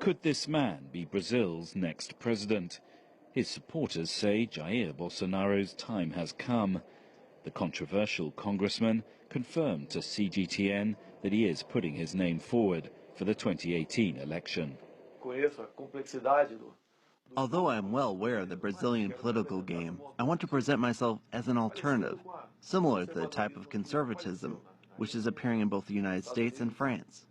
Could this man be Brazil's next president? His supporters say Jair Bolsonaro's time has come. The controversial congressman confirmed to CGTN that he is putting his name forward for the 2018 election. Although I am well aware of the Brazilian political game, I want to present myself as an alternative, similar to the type of conservatism which is appearing in both the United States and France.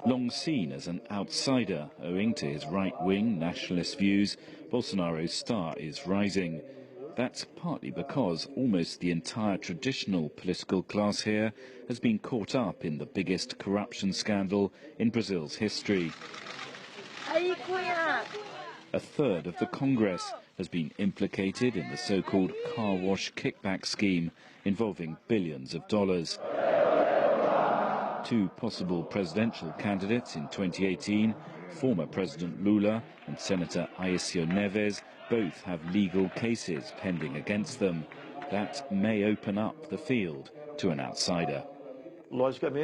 Long seen as an outsider owing to his right-wing nationalist views, Bolsonaro's star is rising. That's partly because almost the entire traditional political class here has been caught up in the biggest corruption scandal in Brazil's history. A third of the Congress has been implicated in the so-called car wash kickback scheme involving billions of dollars. Two possible presidential candidates in 2018, former President Lula and Senator Aécio Neves, both have legal cases pending against them. That may open up the field to an outsider. Logically,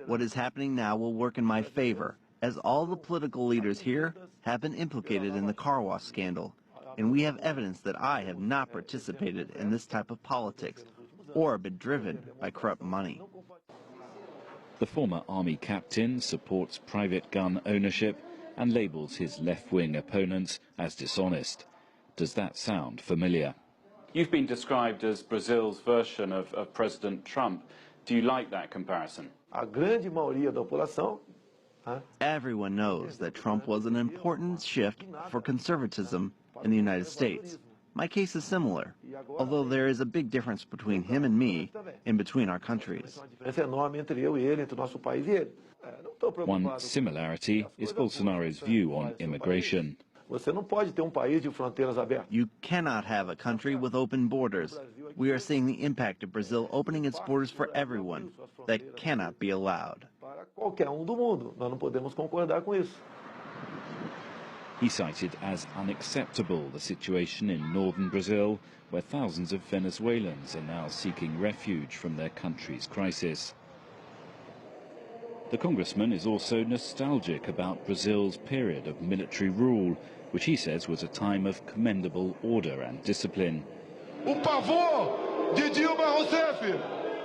what is happening now will work in my favor, as all the political leaders here have been implicated in the car wash scandal, and we have evidence that I have not participated in this type of politics or been driven by corrupt money. The former army captain supports private gun ownership and labels his left-wing opponents as dishonest. Does that sound familiar? You've been described as Brazil's version of President Trump. Do you like that comparison? Everyone knows that Trump was an important shift for conservatism in the United States. My case is similar, although there is a big difference between him and me and between our countries. One similarity is Bolsonaro's view on immigration. You cannot have a country with open borders. We are seeing the impact of Brazil opening its borders for everyone. That cannot be allowed. He cited as unacceptable the situation in northern Brazil, where thousands of Venezuelans are now seeking refuge from their country's crisis. The congressman is also nostalgic about Brazil's period of military rule, which he says was a time of commendable order and discipline.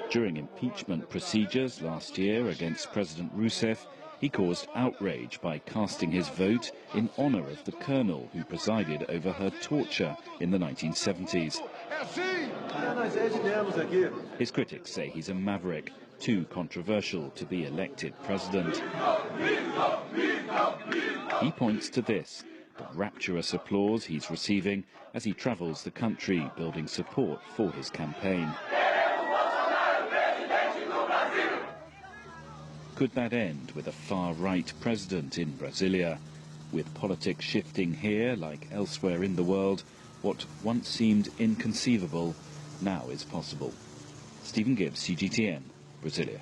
During impeachment procedures last year against President Rousseff, he caused outrage by casting his vote in honor of the colonel who presided over her torture in the 1970s. His critics say he's a maverick, too controversial to be elected president. He points to this, the rapturous applause he's receiving as he travels the country building support for his campaign. Could that end with a far-right president in Brasilia? With politics shifting here, like elsewhere in the world, what once seemed inconceivable now is possible. Stephen Gibbs, CGTN, Brasilia.